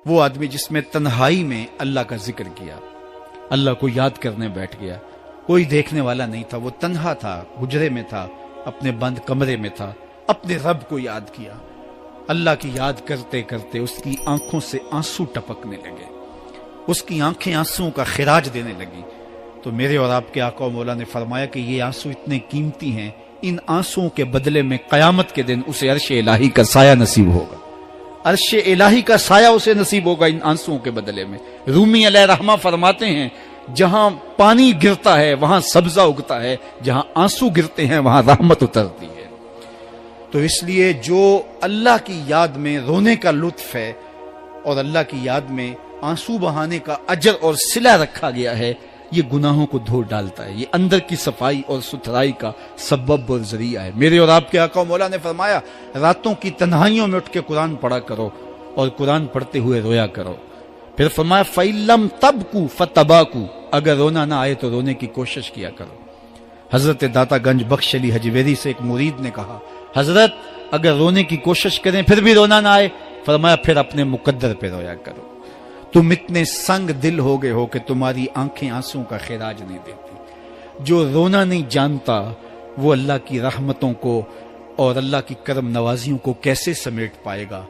وہ آدمی جس میں تنہائی میں اللہ کا ذکر کیا، اللہ کو یاد کرنے بیٹھ گیا، کوئی دیکھنے والا نہیں تھا، وہ تنہا تھا، حجرے میں تھا، اپنے بند کمرے میں تھا، اپنے رب کو یاد کیا۔ اللہ کی یاد کرتے کرتے اس کی آنکھوں سے آنسو ٹپکنے لگے، اس کی آنکھیں آنسوؤں کا خراج دینے لگی۔ تو میرے اور آپ کے آقا و مولا نے فرمایا کہ یہ آنسو اتنے قیمتی ہیں، ان آنسوؤں کے بدلے میں قیامت کے دن اسے عرش الہی کا سایہ نصیب ہوگا، عرش الہی کا سایہ اسے نصیب ہوگا ان آنسوؤں کے بدلے میں۔ رومی علیہ رحمہ فرماتے ہیں جہاں پانی گرتا ہے وہاں سبزہ اگتا ہے، جہاں آنسو گرتے ہیں وہاں رحمت اترتی ہے۔ تو اس لیے جو اللہ کی یاد میں رونے کا لطف ہے اور اللہ کی یاد میں آنسو بہانے کا اجر اور صلہ رکھا گیا ہے، یہ گناہوں کو دھو ڈالتا ہے، یہ اندر کی صفائی اور ستھرائی کا سبب اور ذریعہ ہے۔ میرے اور آپ کے آقا و مولا نے فرمایا راتوں کی تنہائیوں میں اٹھ کے قرآن پڑھا کرو اور قرآن پڑھتے ہوئے رویا کرو۔ پھر فرمایا فَإِلَّمْ تَبْكُوا فَتَبَاكُوا، اگر رونا نہ آئے تو رونے کی کوشش کیا کرو۔ حضرت داتا گنج بخش علی حجویری سے ایک مرید نے کہا حضرت اگر رونے کی کوشش کریں پھر بھی رونا نہ آئے، فرمایا پھر اپنے مقدر پہ رویا کرو۔ تم اتنے سنگ دل ہو گئے ہو کہ تمہاری آنکھیں آنسوں کا خراج نہیں دیتی۔ جو رونا نہیں جانتا وہ اللہ کی رحمتوں کو اور اللہ کی کرم نوازیوں کو کیسے سمیٹ پائے گا؟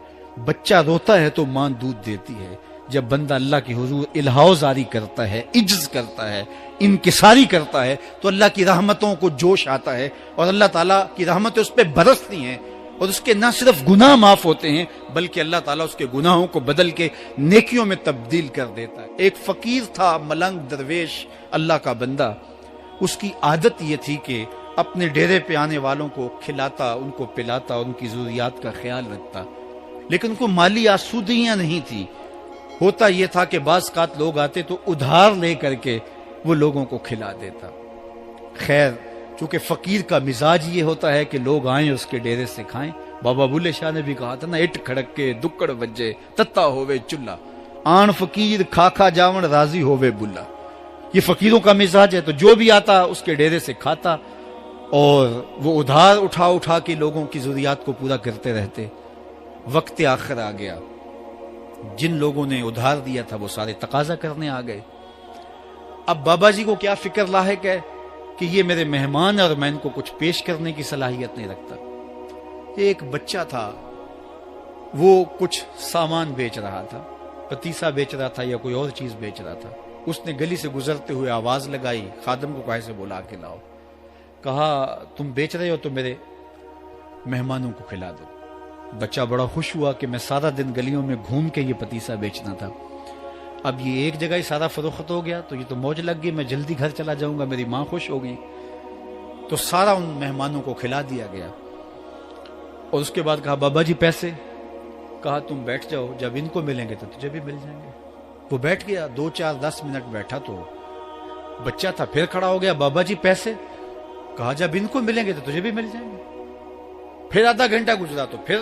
بچہ روتا ہے تو ماں دودھ دیتی ہے، جب بندہ اللہ کے حضور الہاؤ زاری کرتا ہے، عجز کرتا ہے، انکساری کرتا ہے تو اللہ کی رحمتوں کو جوش آتا ہے اور اللہ تعالیٰ کی رحمتیں اس پہ برستی ہیں، اور اس کے نہ صرف گناہ معاف ہوتے ہیں بلکہ اللہ تعالیٰ اس کے گناہوں کو بدل کے نیکیوں میں تبدیل کر دیتا ہے۔ ایک فقیر تھا، ملنگ درویش، اللہ کا بندہ، اس کی عادت یہ تھی کہ اپنے ڈیرے پہ آنے والوں کو کھلاتا، ان کو پلاتا، ان کی ضروریات کا خیال رکھتا، لیکن ان کو مالی آسودگیاں نہیں تھی۔ ہوتا یہ تھا کہ بعض اوقات لوگ آتے تو ادھار لے کر کے وہ لوگوں کو کھلا دیتا۔ خیر چونکہ فقیر کا مزاج یہ ہوتا ہے کہ لوگ آئیں اس کے ڈیرے سے کھائیں، بابا بلے شاہ نے بھی کہا تھا نا، اٹ کھڑک کے دکڑ بجے تتا ہووے چلا، آن فقیر کھا کھا جاون راضی ہووے بلا۔ یہ فقیروں کا مزاج ہے، تو جو بھی آتا اس کے ڈیرے سے کھاتا اور وہ ادھار اٹھا اٹھا کے لوگوں کی ضروریات کو پورا کرتے رہتے۔ وقت آخر آ گیا، جن لوگوں نے ادھار دیا تھا وہ سارے تقاضا کرنے آ گئے۔ اب بابا جی کو کیا فکر لاحق ہے کہ یہ میرے مہمان اور میں ان کو کچھ پیش کرنے کی صلاحیت نہیں رکھتا۔ ایک بچہ تھا، وہ کچھ سامان بیچ رہا تھا، پتیسا بیچ رہا تھا یا کوئی اور چیز بیچ رہا تھا۔ اس نے گلی سے گزرتے ہوئے آواز لگائی، خادم کو کہا سے بلا کے لاؤ، کہا تم بیچ رہے ہو تو میرے مہمانوں کو کھلا دو۔ بچہ بڑا خوش ہوا کہ میں سارا دن گلیوں میں گھوم کے یہ پتیسا بیچنا تھا، اب یہ ایک جگہ ہی سارا فروخت ہو گیا تو یہ تو موج لگ گئی، میں جلدی گھر چلا جاؤں گا، میری ماں خوش ہو گئی۔ تو سارا ان مہمانوں کو کھلا دیا گیا اور اس کے بعد کہا بابا جی پیسے؟ کہا تم بیٹھ جاؤ، جب ان کو ملیں گے تو تجھے بھی مل جائیں گے۔ وہ بیٹھ گیا، 2 4 10 منٹ بیٹھا تو بچہ تھا، پھر کھڑا ہو گیا، بابا جی پیسے؟ کہا جب ان کو ملیں گے تو تجھے بھی مل جائیں گے۔ پھر آدھا گھنٹہ گزرا تو پھر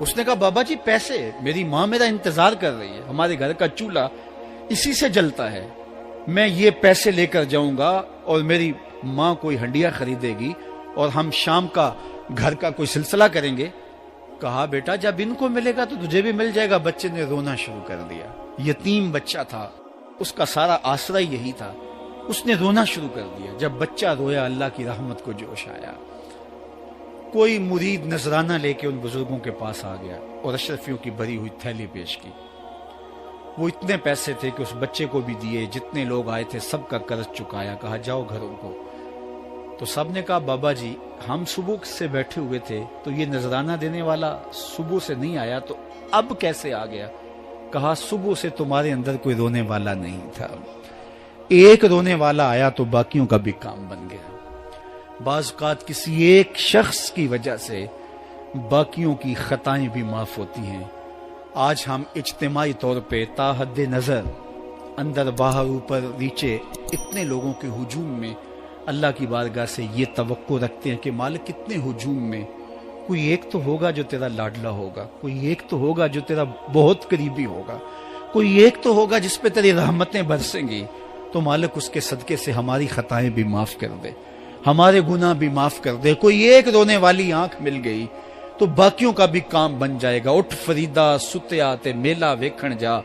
اس نے کہا بابا جی پیسے؟ میری ماں میرا انتظار کر رہی ہے، ہمارے گھر کا چولہا اسی سے جلتا ہے، میں یہ پیسے لے کر جاؤں گا اور میری ماں کوئی ہنڈیا خریدے گی اور ہم شام کا گھر کا کوئی سلسلہ کریں گے۔ کہا بیٹا جب ان کو ملے گا تو تجھے بھی مل جائے گا۔ بچے نے رونا شروع کر دیا، یتیم بچہ تھا، اس کا سارا آسرا یہی تھا، اس نے رونا شروع کر دیا۔ جب بچہ رویا اللہ کی رحمت کو جوش آیا، کوئی مرید نذرانہ لے کے ان بزرگوں کے پاس آ گیا اور اشرفیوں کی بھری ہوئی تھیلی پیش کی۔ وہ اتنے پیسے تھے کہ اس بچے کو بھی دیے، جتنے لوگ آئے تھے سب کا قرض چکایا، کہا جاؤ گھروں کو۔ تو سب نے کہا بابا جی ہم صبح سے بیٹھے ہوئے تھے تو یہ نذرانہ دینے والا صبح سے نہیں آیا تو اب کیسے آ گیا؟ کہا صبح سے تمہارے اندر کوئی رونے والا نہیں تھا، ایک رونے والا آیا تو باقیوں کا بھی کام بن گیا۔ بعض اوقات کسی ایک شخص کی وجہ سے باقیوں کی خطائیں بھی معاف ہوتی ہیں۔ آج ہم اجتماعی طور پہ تا حد نظر اندر باہر اوپر نیچے اتنے لوگوں کے ہجوم میں اللہ کی بارگاہ سے یہ توقع رکھتے ہیں کہ مالک کتنے ہجوم میں کوئی ایک تو ہوگا جو تیرا لاڈلا ہوگا، کوئی ایک تو ہوگا جو تیرا بہت قریبی ہوگا، کوئی ایک تو ہوگا جس پہ تیری رحمتیں برسیں گی۔ تو مالک اس کے صدقے سے ہماری خطائیں بھی معاف کر دے، ہمارے گناہ بھی معاف کر دے۔ کوئی ایک رونے والی آنکھ مل گئی تو باقیوں کا بھی کام بن جائے گا. اٹھ فریدا ستیا تے میلا ویکھن جا,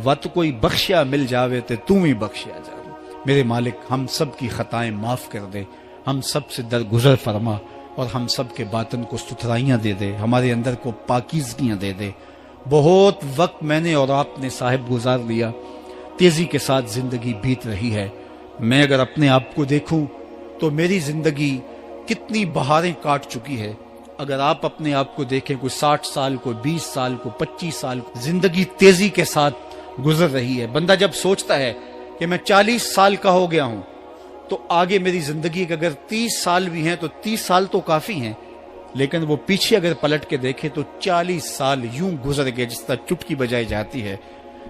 وت کوئی بخشیا مل جاوے تے تو ہی بخشیا جا. میرے مالک ہم سب کی خطائیں معاف کر دے, ہم سب سے درگزر فرما, اور ہم سب کے باطن کو ستھرائیاں دے دے, ہمارے اندر کو پاکیزگیاں دے دے. بہت وقت میں نے اور آپ نے صاحب گزار لیا, تیزی کے ساتھ زندگی بیت رہی ہے. میں اگر اپنے آپ کو دیکھوں تو میری زندگی کتنی بہاریں کاٹ چکی ہے. اگر آپ اپنے آپ کو دیکھیں, کوئی 60 سال, کوئی 20 سال, کوئی 25 سال, زندگی تیزی کے ساتھ گزر رہی ہے. بندہ جب سوچتا ہے کہ میں 40 سال کا ہو گیا ہوں تو آگے میری زندگی کے اگر 30 سال بھی ہیں تو 30 سال تو کافی ہیں, لیکن وہ پیچھے اگر پلٹ کے دیکھے تو 40 سال یوں گزر گئے جس طرح چٹکی بجائی جاتی ہے.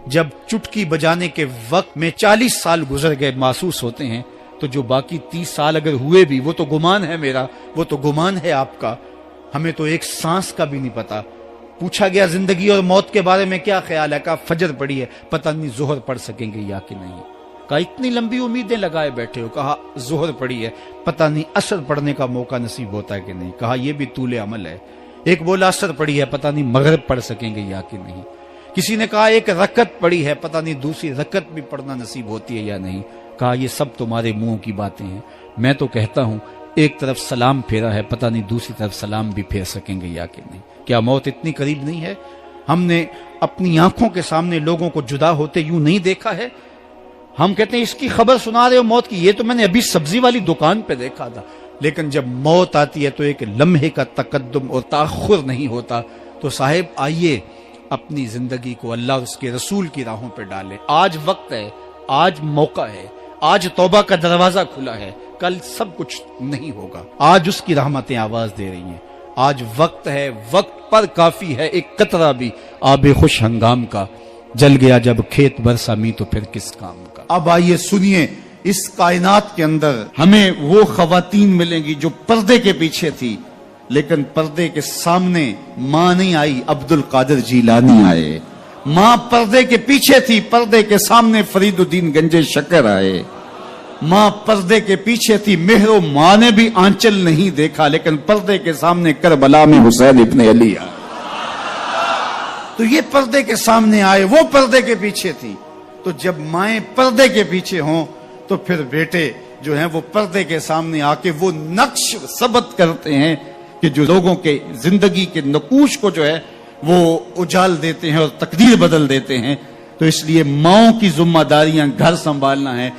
جب چٹکی بجانے کے وقت میں 40 سال گزر گئے محسوس ہوتے ہیں, تو جو باقی 30 سال اگر ہوئے بھی وہ تو گمان ہے میرا, وہ تو گمان ہے آپ کا. ہمیں تو ایک سانس کا بھی نہیں پتا. پوچھا گیا زندگی اور موت کے بارے میں کیا خیال ہے, کہا فجر پڑی ہے, پتہ نہیں ظہر پڑھ سکیں گے یا کہ نہیں. کہا اتنی لمبی امیدیں لگائے بیٹھے ہو, کہا ظہر پڑی ہے, پتہ نہیں عصر پڑھنے کا موقع نصیب ہوتا ہے کہ نہیں. کہا یہ بھی طول عمل ہے. ایک بولا عصر پڑی ہے, پتہ نہیں مغرب پڑھ سکیں گے یا کہ نہیں. کسی نے کہا ایک رکعت پڑی ہے, پتہ نہیں دوسری رکعت بھی پڑھنا نصیب ہوتی ہے یا نہیں. کہا یہ سب تمہارے منہوں کی باتیں ہیں. میں تو کہتا ہوں ایک طرف سلام پھیرا ہے, پتہ نہیں دوسری طرف سلام بھی پھیر سکیں گے یا کہ نہیں. کیا موت اتنی قریب نہیں ہے؟ ہم نے اپنی آنکھوں کے سامنے لوگوں کو جدا ہوتے یوں نہیں دیکھا ہے. ہم کہتے ہیں اس کی خبر سنا رہے ہو موت کی, یہ تو میں نے ابھی سبزی والی دکان پہ دیکھا تھا. لیکن جب موت آتی ہے تو ایک لمحے کا تقدم اور تاخر نہیں ہوتا. تو صاحب آئیے اپنی زندگی کو اللہ اور اس کے رسول کی راہوں پہ ڈالیں. آج وقت ہے, آج موقع ہے, آج توبہ کا دروازہ کھلا ہے, کل سب کچھ نہیں ہوگا. آج اس کی رحمتیں آواز دے رہی ہیں. آج وقت ہے, وقت پر کافی ہے ایک قطرہ بھی آب خوش ہنگام کا. جل گیا جب کھیت برسا می تو پھر کس کام کا. اب آئیے سنیے, اس کائنات کے اندر ہمیں وہ خواتین ملیں گی جو پردے کے پیچھے تھی, لیکن پردے کے سامنے ماں نہیں آئی, عبد القادر جیلانی آئے. ماں پردے کے پیچھے تھی, پردے کے سامنے فرید الدین گنج شکر آئے. ماں پردے کے پیچھے تھی, مہر و ماں نے بھی آنچل نہیں دیکھا, لیکن پردے کے سامنے کربلا میں حسین ابن علی آئے. تو یہ پردے کے سامنے آئے, وہ پردے کے پیچھے تھی. تو جب مائیں پردے کے پیچھے ہوں تو پھر بیٹے جو ہیں وہ پردے کے سامنے آ کے وہ نقش ثبت کرتے ہیں کہ جو لوگوں کے زندگی کے نقوش کو جو ہے وہ اجال دیتے ہیں اور تقدیر بدل دیتے ہیں. تو اس لیے ماؤں کی ذمہ داریاں گھر سنبھالنا ہے,